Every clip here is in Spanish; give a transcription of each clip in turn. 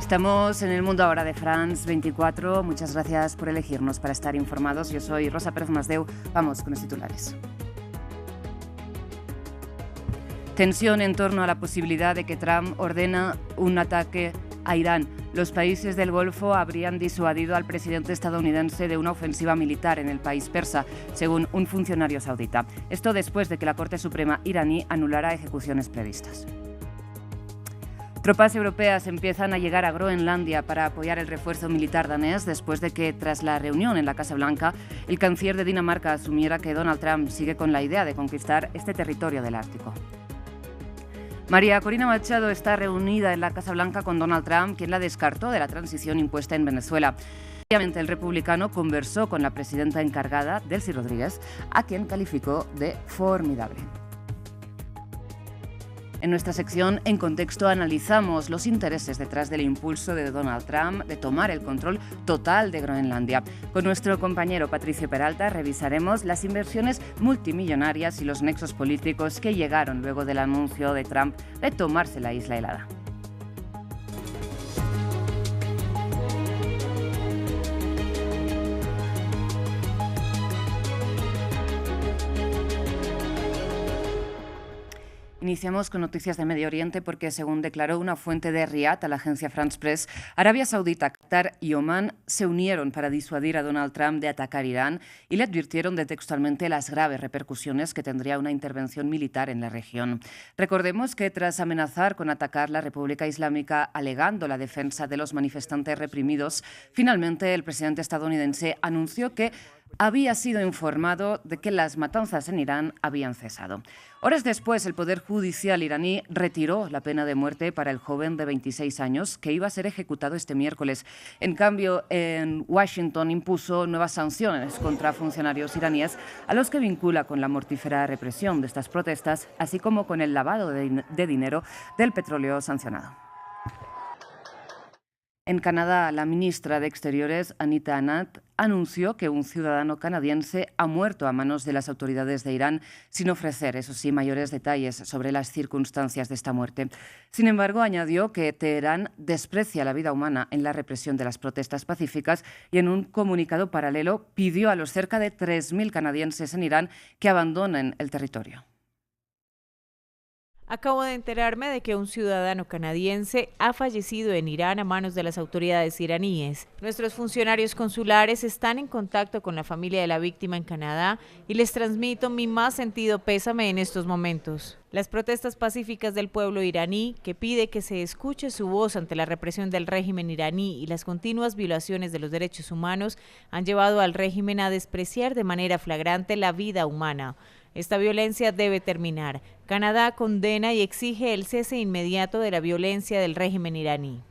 Estamos en el mundo ahora de France 24. Muchas gracias por elegirnos para estar informados. Yo soy Rosa Pérez Masdeu. Vamos con los titulares. Tensión en torno a la posibilidad de que Trump ordena un ataque a Irán. Los países del Golfo habrían disuadido al presidente estadounidense de una ofensiva militar en el país persa, según un funcionario saudita. Esto después de que la Corte Suprema iraní anulara ejecuciones previstas. Tropas europeas empiezan a llegar a Groenlandia para apoyar el refuerzo militar danés después de que, tras la reunión en la Casa Blanca, el canciller de Dinamarca asumiera que Donald Trump sigue con la idea de conquistar este territorio del Ártico. María Corina Machado está reunida en la Casa Blanca con Donald Trump, quien la descartó de la transición impuesta en Venezuela. Obviamente, el republicano conversó con la presidenta encargada, Delcy Rodríguez, a quien calificó de formidable. En nuestra sección En Contexto analizamos los intereses detrás del impulso de Donald Trump de tomar el control total de Groenlandia. Con nuestro compañero Patricio Peralta revisaremos las inversiones multimillonarias y los nexos políticos que llegaron luego del anuncio de Trump de tomarse la isla helada. Iniciamos con noticias de Medio Oriente porque, según declaró una fuente de Riad a la agencia France Press, Arabia Saudita, Qatar y Omán se unieron para disuadir a Donald Trump de atacar Irán y le advirtieron de textualmente las graves repercusiones que tendría una intervención militar en la región. Recordemos que tras amenazar con atacar la República Islámica alegando la defensa de los manifestantes reprimidos, finalmente el presidente estadounidense anunció que había sido informado de que las matanzas en Irán habían cesado. Horas después, el Poder Judicial iraní retiró la pena de muerte para el joven de 26 años que iba a ser ejecutado este miércoles. En cambio, en Washington impuso nuevas sanciones contra funcionarios iraníes a los que vincula con la mortífera represión de estas protestas, así como con el lavado de dinero del petróleo sancionado. En Canadá, la ministra de Exteriores, Anita Anand, anunció que un ciudadano canadiense ha muerto a manos de las autoridades de Irán, sin ofrecer, eso sí, mayores detalles sobre las circunstancias de esta muerte. Sin embargo, añadió que Teherán desprecia la vida humana en la represión de las protestas pacíficas y en un comunicado paralelo pidió a los cerca de 3.000 canadienses en Irán que abandonen el territorio. Acabo de enterarme de que un ciudadano canadiense ha fallecido en Irán a manos de las autoridades iraníes. Nuestros funcionarios consulares están en contacto con la familia de la víctima en Canadá y les transmito mi más sentido pésame en estos momentos. Las protestas pacíficas del pueblo iraní, que pide que se escuche su voz ante la represión del régimen iraní y las continuas violaciones de los derechos humanos, han llevado al régimen a despreciar de manera flagrante la vida humana. Esta violencia debe terminar. Canadá condena y exige el cese inmediato de la violencia del régimen iraní.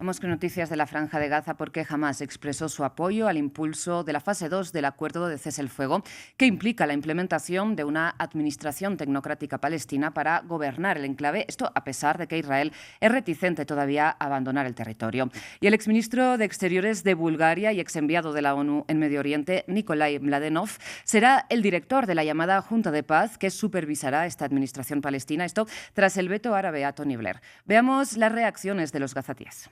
Vamos con noticias de la Franja de Gaza porque Hamás expresó su apoyo al impulso de la fase 2 del acuerdo de cese el fuego, que implica la implementación de una administración tecnocrática palestina para gobernar el enclave, esto a pesar de que Israel es reticente todavía a abandonar el territorio. Y el exministro de Exteriores de Bulgaria y exenviado de la ONU en Medio Oriente, Nikolai Mladenov, será el director de la llamada Junta de Paz que supervisará esta administración palestina, esto tras el veto árabe a Tony Blair. Veamos las reacciones de los gazatíes.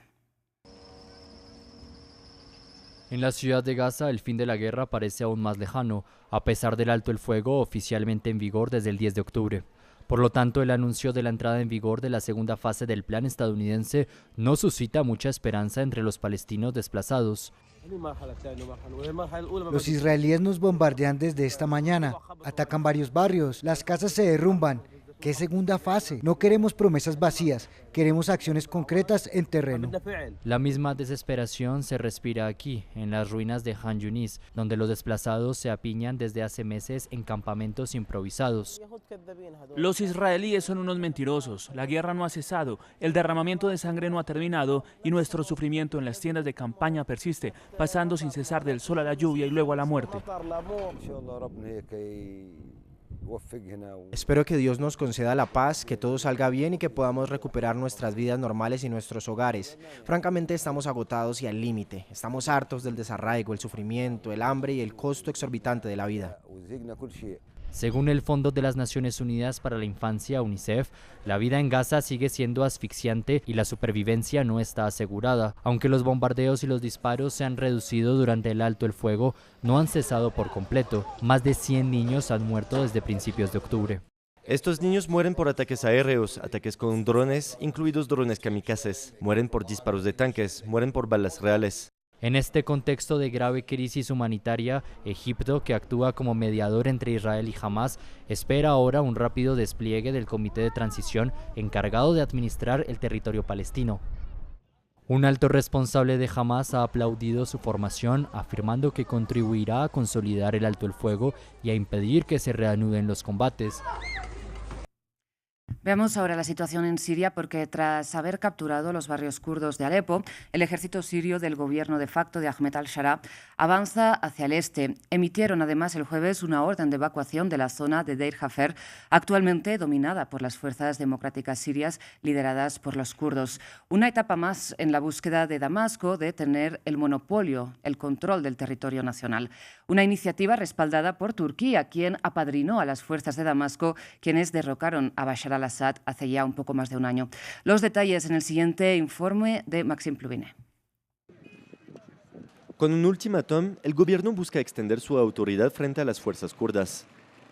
En la ciudad de Gaza, el fin de la guerra parece aún más lejano, a pesar del alto el fuego oficialmente en vigor desde el 10 de octubre. Por lo tanto, el anuncio de la entrada en vigor de la segunda fase del plan estadounidense no suscita mucha esperanza entre los palestinos desplazados. Los israelíes nos bombardean desde esta mañana, atacan varios barrios, las casas se derrumban. ¿Qué segunda fase? No queremos promesas vacías, queremos acciones concretas en terreno. La misma desesperación se respira aquí, en las ruinas de Han Yunis, donde los desplazados se apiñan desde hace meses en campamentos improvisados. Los israelíes son unos mentirosos, la guerra no ha cesado, el derramamiento de sangre no ha terminado y nuestro sufrimiento en las tiendas de campaña persiste, pasando sin cesar del sol a la lluvia y luego a la muerte. Espero que Dios nos conceda la paz, que todo salga bien y que podamos recuperar nuestras vidas normales y nuestros hogares. Francamente estamos agotados y al límite. Estamos hartos del desarraigo, el sufrimiento, el hambre y el costo exorbitante de la vida. Según el Fondo de las Naciones Unidas para la Infancia, UNICEF, la vida en Gaza sigue siendo asfixiante y la supervivencia no está asegurada. Aunque los bombardeos y los disparos se han reducido durante el alto el fuego, no han cesado por completo. Más de 100 niños han muerto desde principios de octubre. Estos niños mueren por ataques aéreos, ataques con drones, incluidos drones kamikazes. Mueren por disparos de tanques, mueren por balas reales. En este contexto de grave crisis humanitaria, Egipto, que actúa como mediador entre Israel y Hamás, espera ahora un rápido despliegue del Comité de Transición encargado de administrar el territorio palestino. Un alto responsable de Hamás ha aplaudido su formación, afirmando que contribuirá a consolidar el alto el fuego y a impedir que se reanuden los combates. Veamos ahora la situación en Siria porque tras haber capturado los barrios kurdos de Alepo, el ejército sirio del gobierno de facto de Ahmed al-Shara avanza hacia el este. Emitieron además el jueves una orden de evacuación de la zona de Deir Hafer, actualmente dominada por las fuerzas democráticas sirias lideradas por los kurdos. Una etapa más en la búsqueda de Damasco de tener el monopolio, el control del territorio nacional. Una iniciativa respaldada por Turquía, quien apadrinó a las fuerzas de Damasco, quienes derrocaron a Bashar al-Assad hace ya un poco más de un año. Los detalles en el siguiente informe de Maxime Pluvine. Con un ultimátum, el gobierno busca extender su autoridad frente a las fuerzas kurdas.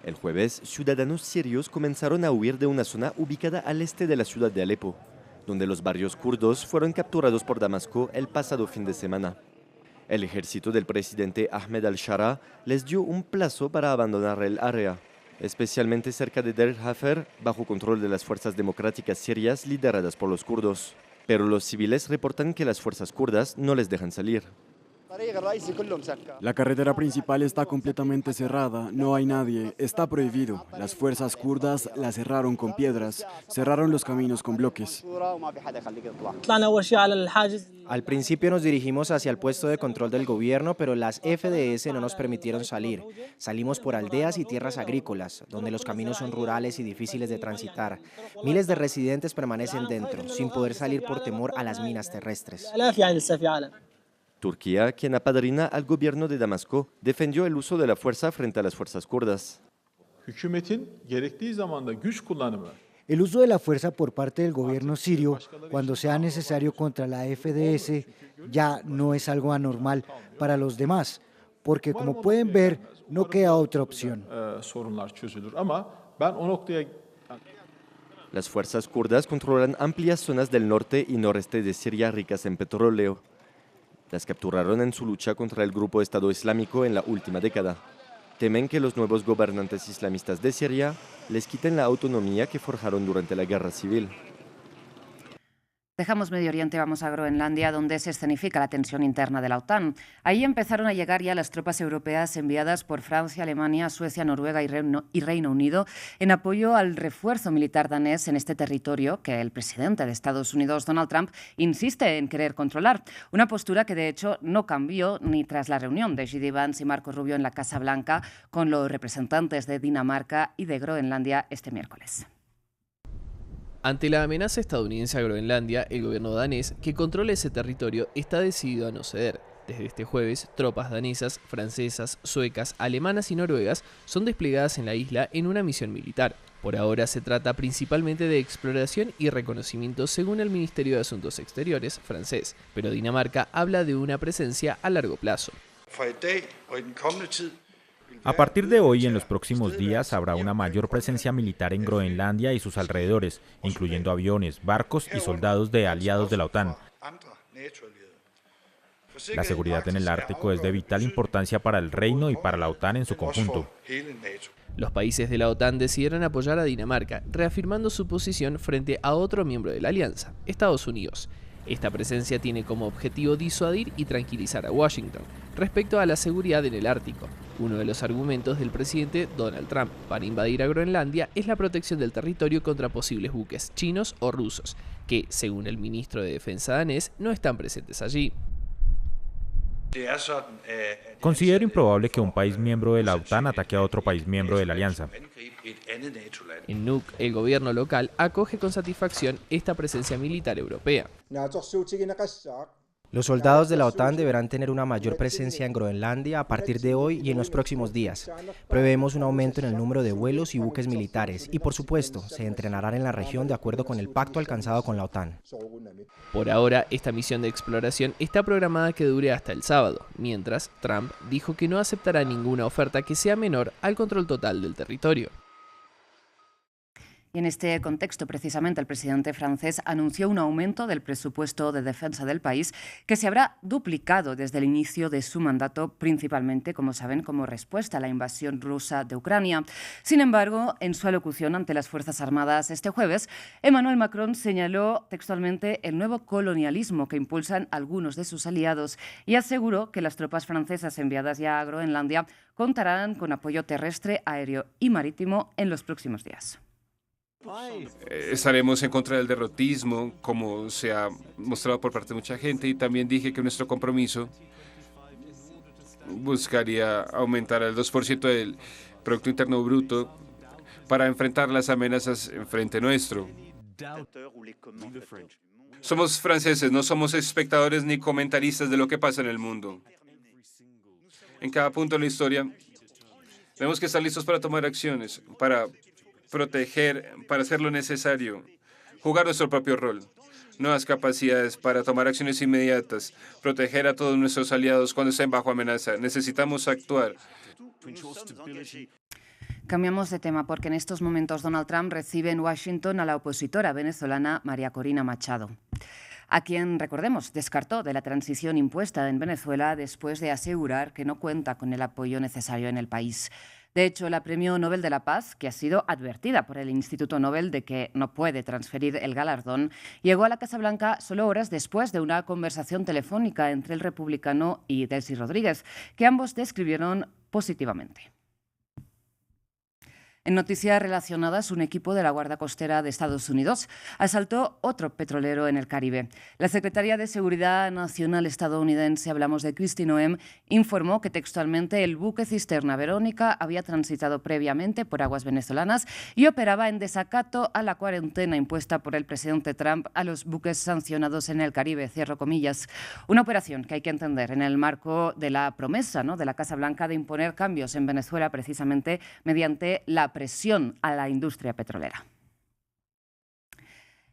El jueves, ciudadanos sirios comenzaron a huir de una zona ubicada al este de la ciudad de Alepo, donde los barrios kurdos fueron capturados por Damasco el pasado fin de semana. El ejército del presidente Ahmed al-Shara les dio un plazo para abandonar el área, especialmente cerca de Deir Hafer, bajo control de las fuerzas democráticas sirias lideradas por los kurdos. Pero los civiles reportan que las fuerzas kurdas no les dejan salir. La carretera principal está completamente cerrada, no hay nadie, está prohibido. Las fuerzas kurdas la cerraron con piedras, cerraron los caminos con bloques. Al principio nos dirigimos hacia el puesto de control del gobierno, pero las FDS no nos permitieron salir. Salimos por aldeas y tierras agrícolas, donde los caminos son rurales y difíciles de transitar. Miles de residentes permanecen dentro, sin poder salir por temor a las minas terrestres. Turquía, quien apadrina al gobierno de Damasco, defendió el uso de la fuerza frente a las fuerzas kurdas. El uso de la fuerza por parte del gobierno sirio, cuando sea necesario contra la FDS, ya no es algo anormal para los demás, porque como pueden ver, no queda otra opción. Las fuerzas kurdas controlan amplias zonas del norte y noreste de Siria ricas en petróleo. Las capturaron en su lucha contra el grupo Estado Islámico en la última década. Temen que los nuevos gobernantes islamistas de Siria les quiten la autonomía que forjaron durante la guerra civil. Dejamos Medio Oriente, vamos a Groenlandia, donde se escenifica la tensión interna de la OTAN. Ahí empezaron a llegar ya las tropas europeas enviadas por Francia, Alemania, Suecia, Noruega y Reino Unido en apoyo al refuerzo militar danés en este territorio que el presidente de Estados Unidos, Donald Trump, insiste en querer controlar. Una postura que de hecho no cambió ni tras la reunión de J.D. Vance y Marco Rubio en la Casa Blanca con los representantes de Dinamarca y de Groenlandia este miércoles. Ante la amenaza estadounidense a Groenlandia, el gobierno danés, que controla ese territorio, está decidido a no ceder. Desde este jueves, tropas danesas, francesas, suecas, alemanas y noruegas son desplegadas en la isla en una misión militar. Por ahora se trata principalmente de exploración y reconocimiento según el Ministerio de Asuntos Exteriores francés, pero Dinamarca habla de una presencia a largo plazo. A partir de hoy y en los próximos días habrá una mayor presencia militar en Groenlandia y sus alrededores, incluyendo aviones, barcos y soldados de aliados de la OTAN. La seguridad en el Ártico es de vital importancia para el reino y para la OTAN en su conjunto. Los países de la OTAN decidieron apoyar a Dinamarca, reafirmando su posición frente a otro miembro de la alianza, Estados Unidos. Esta presencia tiene como objetivo disuadir y tranquilizar a Washington respecto a la seguridad en el Ártico. Uno de los argumentos del presidente Donald Trump para invadir a Groenlandia es la protección del territorio contra posibles buques chinos o rusos, que, según el ministro de Defensa danés, no están presentes allí. Considero improbable que un país miembro de la OTAN ataque a otro país miembro de la alianza. En Nuuk, el gobierno local acoge con satisfacción esta presencia militar europea. Los soldados de la OTAN deberán tener una mayor presencia en Groenlandia a partir de hoy y en los próximos días. Prevemos un aumento en el número de vuelos y buques militares y, por supuesto, se entrenarán en la región de acuerdo con el pacto alcanzado con la OTAN. Por ahora, esta misión de exploración está programada que dure hasta el sábado, mientras Trump dijo que no aceptará ninguna oferta que sea menor al control total del territorio. Y en este contexto, precisamente, el presidente francés anunció un aumento del presupuesto de defensa del país que se habrá duplicado desde el inicio de su mandato, principalmente, como saben, como respuesta a la invasión rusa de Ucrania. Sin embargo, en su alocución ante las Fuerzas Armadas este jueves, Emmanuel Macron señaló textualmente el nuevo colonialismo que impulsan algunos de sus aliados y aseguró que las tropas francesas enviadas ya a Groenlandia contarán con apoyo terrestre, aéreo y marítimo en los próximos días. Estaremos en contra del derrotismo, como se ha mostrado por parte de mucha gente, y también dije que nuestro compromiso buscaría aumentar el 2% del Producto Interno Bruto para enfrentar las amenazas enfrente nuestro. Somos franceses, no somos espectadores ni comentaristas de lo que pasa en el mundo. En cada punto de la historia, tenemos que estar listos para tomar acciones, para proteger, para hacer lo necesario, jugar nuestro propio rol, nuevas capacidades para tomar acciones inmediatas, proteger a todos nuestros aliados cuando estén bajo amenaza. Necesitamos actuar. Cambiamos de tema porque en estos momentos Donald Trump recibe en Washington a la opositora venezolana María Corina Machado, a quien, recordemos, descartó de la transición impuesta en Venezuela después de asegurar que no cuenta con el apoyo necesario en el país. De hecho, la Premio Nobel de la Paz, que ha sido advertida por el Instituto Nobel de que no puede transferir el galardón, llegó a la Casa Blanca solo horas después de una conversación telefónica entre el republicano y Delcy Rodríguez, que ambos describieron positivamente. En noticias relacionadas, un equipo de la Guardia Costera de Estados Unidos asaltó otro petrolero en el Caribe. La Secretaría de Seguridad Nacional estadounidense, hablamos de Kristi Noem, informó que textualmente el buque cisterna Verónica había transitado previamente por aguas venezolanas y operaba en desacato a la cuarentena impuesta por el presidente Trump a los buques sancionados en el Caribe, cierro comillas. Una operación que hay que entender en el marco de la promesa, de la Casa Blanca de imponer cambios en Venezuela precisamente mediante la presión a la industria petrolera.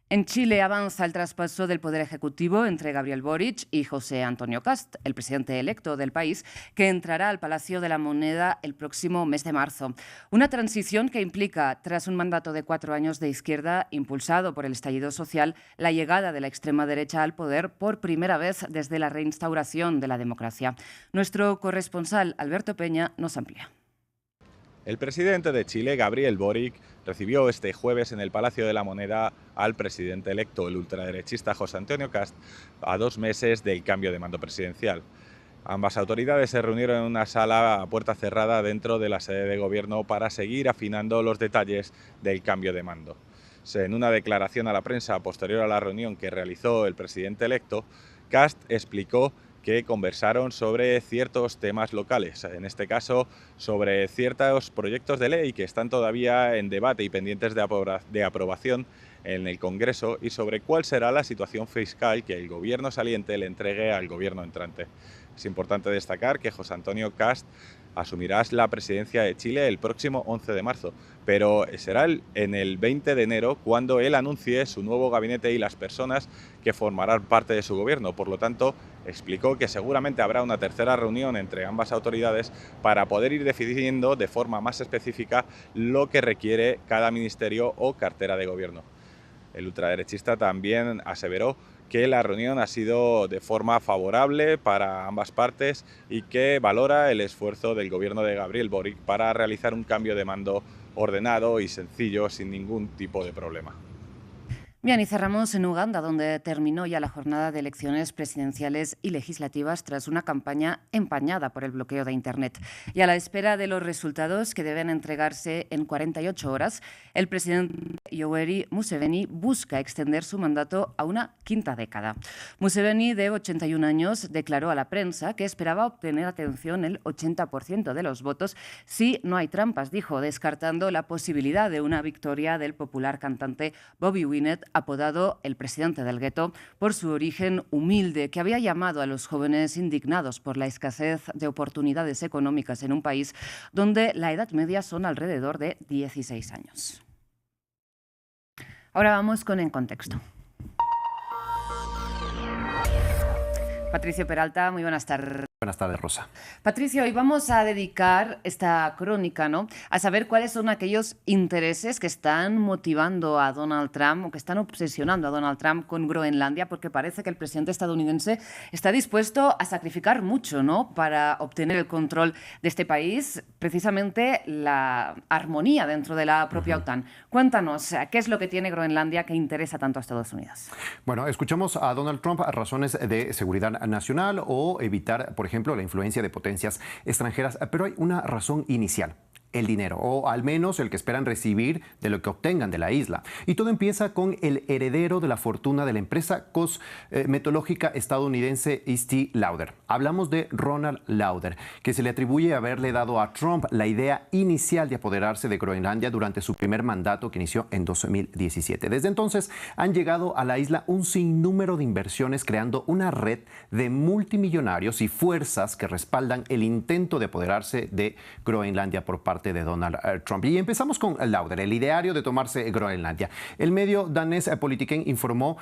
En Chile avanza el traspaso del poder ejecutivo entre Gabriel Boric y José Antonio Kast, el presidente electo del país, que entrará al Palacio de la Moneda el próximo mes de marzo. Una transición que implica, tras un mandato de 4 años de izquierda impulsado por el estallido social, la llegada de la extrema derecha al poder por primera vez desde la reinstauración de la democracia. Nuestro corresponsal Alberto Peña nos amplía. El presidente de Chile, Gabriel Boric, recibió este jueves en el Palacio de la Moneda al presidente electo, el ultraderechista José Antonio Kast, a 2 meses del cambio de mando presidencial. Ambas autoridades se reunieron en una sala a puerta cerrada dentro de la sede de gobierno para seguir afinando los detalles del cambio de mando. En una declaración a la prensa posterior a la reunión que realizó el presidente electo, Kast explicó que conversaron sobre ciertos temas locales, en este caso sobre ciertos proyectos de ley que están todavía en debate y pendientes de aprobación en el Congreso y sobre cuál será la situación fiscal que el gobierno saliente le entregue al gobierno entrante. Es importante destacar que José Antonio Kast asumirá la presidencia de Chile el próximo 11 de marzo, pero será en el 20 de enero cuando él anuncie su nuevo gabinete y las personas que formarán parte de su gobierno. Por lo tanto, explicó que seguramente habrá una tercera reunión entre ambas autoridades para poder ir definiendo de forma más específica lo que requiere cada ministerio o cartera de gobierno. El ultraderechista también aseveró que la reunión ha sido de forma favorable para ambas partes y que valora el esfuerzo del gobierno de Gabriel Boric para realizar un cambio de mando ordenado y sencillo sin ningún tipo de problema. Bien, y cerramos en Uganda, donde terminó ya la jornada de elecciones presidenciales y legislativas tras una campaña empañada por el bloqueo de Internet. Y a la espera de los resultados que deben entregarse en 48 horas, el presidente Yoweri Museveni busca extender su mandato a una 5ª década. Museveni, de 81 años, declaró a la prensa que esperaba obtener, atención, el 80% de los votos si no hay trampas, dijo, descartando la posibilidad de una victoria del popular cantante Bobby Wine apodado el presidente del gueto por su origen humilde, que había llamado a los jóvenes indignados por la escasez de oportunidades económicas en un país donde la edad media son alrededor de 16 años. Ahora vamos con En Contexto. Patricio Peralta, muy buenas tardes. Buenas tardes, Rosa. Patricio, hoy vamos a dedicar esta crónica, ¿no?, a saber cuáles son aquellos intereses que están motivando a Donald Trump o que están obsesionando a Donald Trump con Groenlandia, porque parece que el presidente estadounidense está dispuesto a sacrificar mucho, ¿no?, para obtener el control de este país, precisamente la armonía dentro de la propia OTAN. Cuéntanos, ¿qué es lo que tiene Groenlandia que interesa tanto a Estados Unidos? Bueno, escuchamos a Donald Trump a razones de seguridad nacional o evitar, por ejemplo, la influencia de potencias extranjeras, pero hay una razón inicial: el dinero, o al menos el que esperan recibir de lo que obtengan de la isla. Y todo empieza con el heredero de la fortuna de la empresa cosmetológica estadounidense Estée Lauder. Hablamos de Ronald Lauder, que se le atribuye haberle dado a Trump la idea inicial de apoderarse de Groenlandia durante su primer mandato, que inició en 2017. Desde entonces han llegado a la isla un sinnúmero de inversiones, creando una red de multimillonarios y fuerzas que respaldan el intento de apoderarse de Groenlandia por parte de Donald Trump. Y empezamos con Lauder, el ideario de tomarse Groenlandia. El medio danés Politiken informó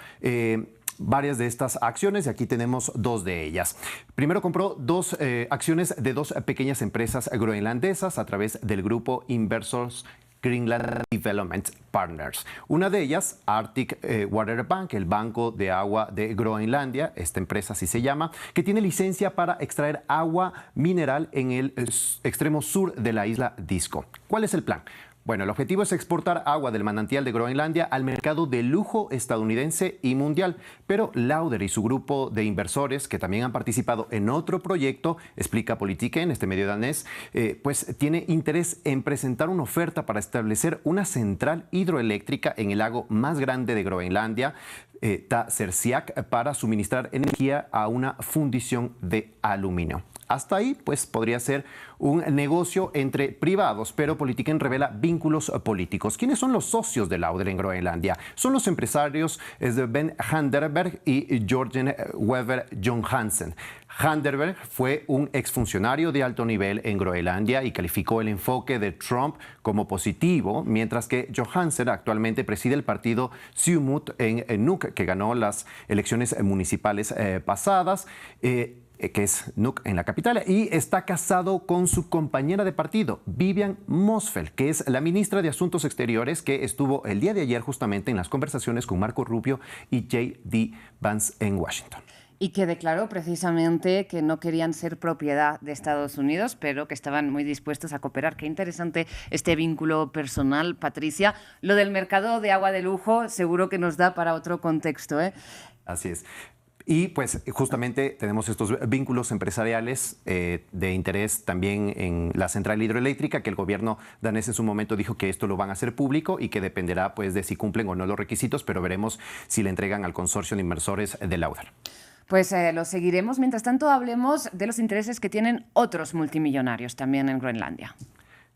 varias de estas acciones y aquí tenemos dos de ellas. Primero compró dos acciones de dos pequeñas empresas groenlandesas a través del grupo Inversors Greenland Development Partners. Una de ellas, Arctic Water Bank, el Banco de Agua de Groenlandia, esta empresa así se llama, que tiene licencia para extraer agua mineral en el extremo sur de la isla Disco. ¿Cuál es el plan? Bueno, el objetivo es exportar agua del manantial de Groenlandia al mercado de lujo estadounidense y mundial. Pero Lauder y su grupo de inversores, que también han participado en otro proyecto, explica Politiken, este medio danés, pues tiene interés en presentar una oferta para establecer una central hidroeléctrica en el lago más grande de Groenlandia, Tasersiak, para suministrar energía a una fundición de aluminio. Hasta ahí, pues, podría ser un negocio entre privados, pero Politiken revela vínculos políticos. ¿Quiénes son los socios de Lauder en Groenlandia? Son los empresarios Ben Handerberg y Jorgen Weber Johansen. Handerberg fue un exfuncionario de alto nivel en Groenlandia y calificó el enfoque de Trump como positivo, mientras que Johansen actualmente preside el partido Siumut en Nuuk, que ganó las elecciones municipales pasadas, que es Nuuk en la capital, y está casado con su compañera de partido, Vivian Mosfeld, que es la ministra de Asuntos Exteriores, que estuvo el día de ayer justamente en las conversaciones con Marco Rubio y J.D. Vance en Washington. Y que declaró precisamente que no querían ser propiedad de Estados Unidos, pero que estaban muy dispuestos a cooperar. Qué interesante este vínculo personal, Patricia. Lo del mercado de agua de lujo seguro que nos da para otro contexto, ¿eh? Así es. Y pues justamente tenemos estos vínculos empresariales de interés también en la central hidroeléctrica, que el gobierno danés en su momento dijo que esto lo van a hacer público y que dependerá pues de si cumplen o no los requisitos, pero veremos si le entregan al consorcio de inversores de Lauder. Pues lo seguiremos. Mientras tanto, hablemos de los intereses que tienen otros multimillonarios también en Groenlandia.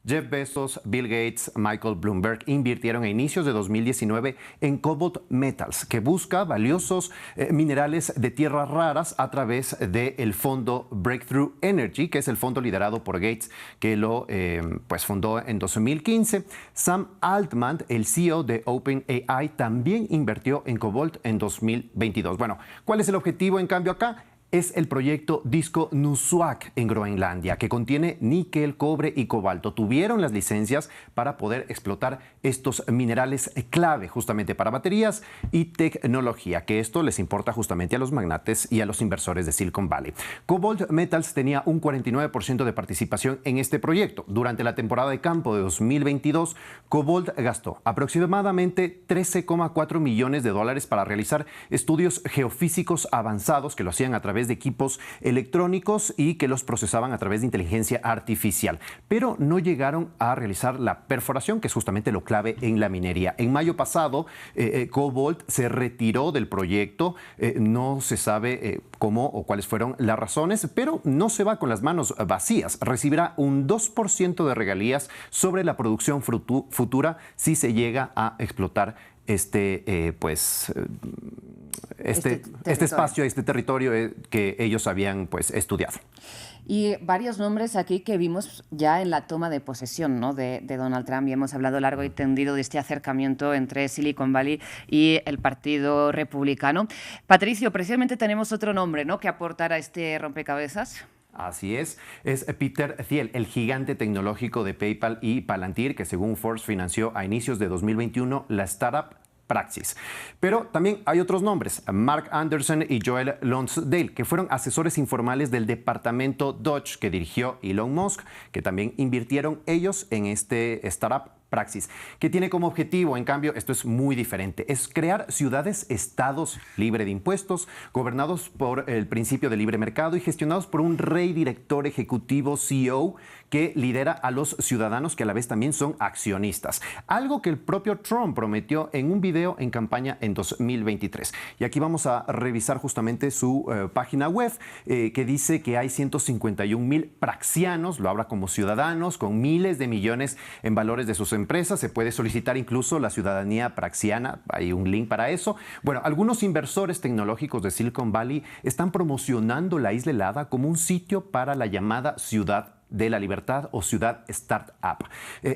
Jeff Bezos, Bill Gates, Michael Bloomberg invirtieron a inicios de 2019 en Cobalt Metals, que busca valiosos minerales de tierras raras a través del fondo Breakthrough Energy, que es el fondo liderado por Gates, que lo pues fundó en 2015. Sam Altman, el CEO de OpenAI, también invirtió en Cobalt en 2022. Bueno, ¿cuál es el objetivo en cambio acá? Es el proyecto Disco Nuussuaq en Groenlandia, que contiene níquel, cobre y cobalto. Tuvieron las licencias para poder explotar estos minerales clave justamente para baterías y tecnología, que esto les importa justamente a los magnates y a los inversores de Silicon Valley. Cobalt Metals tenía un 49% de participación en este proyecto. Durante la temporada de campo de 2022, Cobalt gastó aproximadamente $13,4 millones para realizar estudios geofísicos avanzados que lo hacían a través de equipos electrónicos y que los procesaban a través de inteligencia artificial, pero no llegaron a realizar la perforación, que es justamente lo clave en la minería. En mayo pasado, Cobalt se retiró del proyecto, no se sabe cómo o cuáles fueron las razones, pero no se va con las manos vacías. Recibirá un 2% de regalías sobre la producción futura si se llega a explotar este espacio, este territorio que ellos habían pues estudiado. Y varios nombres aquí que vimos ya en la toma de posesión, ¿no?, de Donald Trump, y hemos hablado largo y tendido de este acercamiento entre Silicon Valley y el Partido Republicano. Patricio, precisamente tenemos otro nombre, ¿no?, que aportar a este rompecabezas. Así es Peter Thiel, el gigante tecnológico de PayPal y Palantir, que según Forbes financió a inicios de 2021 la startup Praxis. Pero también hay otros nombres, Mark Anderson y Joel Lonsdale, que fueron asesores informales del departamento Dodge que dirigió Elon Musk, que también invirtieron ellos en este startup Praxis, que tiene como objetivo, en cambio, esto es muy diferente, es crear ciudades-estados libres de impuestos, gobernados por el principio de libre mercado y gestionados por un rey director ejecutivo CEO que lidera a los ciudadanos que a la vez también son accionistas. Algo que el propio Trump prometió en un video en campaña en 2023. Y aquí vamos a revisar justamente su página web que dice que hay 151,000 praxianos, lo habla como ciudadanos, con miles de millones en valores de sus empresas. Se puede solicitar incluso la ciudadanía praxiana, hay un link para eso. Bueno, algunos inversores tecnológicos de Silicon Valley están promocionando la isla helada como un sitio para la llamada ciudad de la libertad o ciudad startup.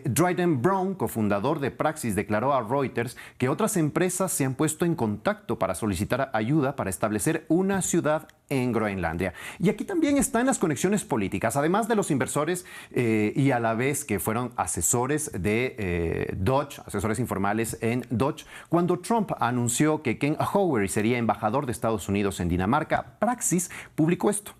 Dryden Brown, cofundador de Praxis, declaró a Reuters que otras empresas se han puesto en contacto para solicitar ayuda para establecer una ciudad en Groenlandia. Y aquí también están las conexiones políticas, además de los inversores y a la vez que fueron asesores de Dodge, asesores informales en Dodge. Cuando Trump anunció que Ken Howery sería embajador de Estados Unidos en Dinamarca, Praxis publicó esto.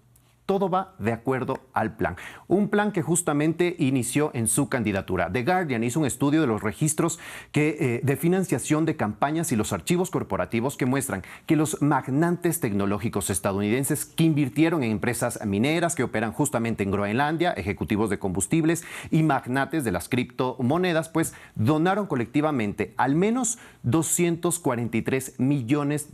Todo va de acuerdo al plan. Un plan que justamente inició en su candidatura. The Guardian hizo un estudio de los registros de financiación de campañas y los archivos corporativos que muestran que los magnates tecnológicos estadounidenses que invirtieron en empresas mineras que operan justamente en Groenlandia, ejecutivos de combustibles y magnates de las criptomonedas, pues donaron colectivamente al menos $243 millones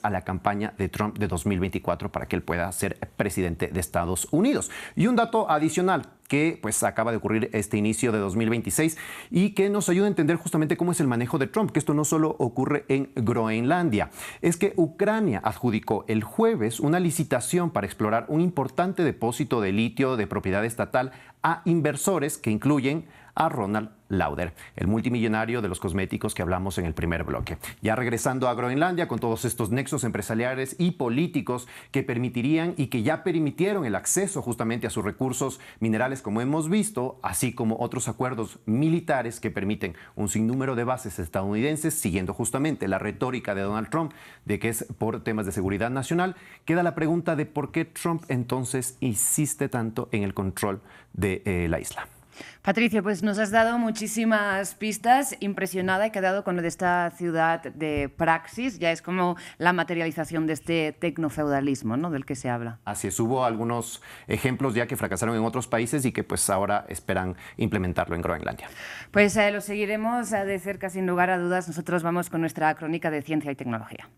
a la campaña de Trump de 2024 para que él pueda ser presidente de Estados Unidos. Y un dato adicional que pues acaba de ocurrir este inicio de 2026 y que nos ayuda a entender justamente cómo es el manejo de Trump, que esto no solo ocurre en Groenlandia, es que Ucrania adjudicó el jueves una licitación para explorar un importante depósito de litio de propiedad estatal a inversores que incluyen a Ronald Lauder, el multimillonario de los cosméticos que hablamos en el primer bloque. Ya regresando a Groenlandia con todos estos nexos empresariales y políticos que permitirían y que ya permitieron el acceso justamente a sus recursos minerales, como hemos visto, así como otros acuerdos militares que permiten un sinnúmero de bases estadounidenses, siguiendo justamente la retórica de Donald Trump de que es por temas de seguridad nacional, queda la pregunta de por qué Trump entonces insiste tanto en el control de la isla. Patricio, pues nos has dado muchísimas pistas, impresionada, he quedado con lo de esta ciudad de Praxis, ya es como la materialización de este tecnofeudalismo, ¿no?, del que se habla. Así es, hubo algunos ejemplos ya que fracasaron en otros países y que pues ahora esperan implementarlo en Groenlandia. Pues lo seguiremos de cerca sin lugar a dudas, nosotros vamos con nuestra crónica de ciencia y tecnología.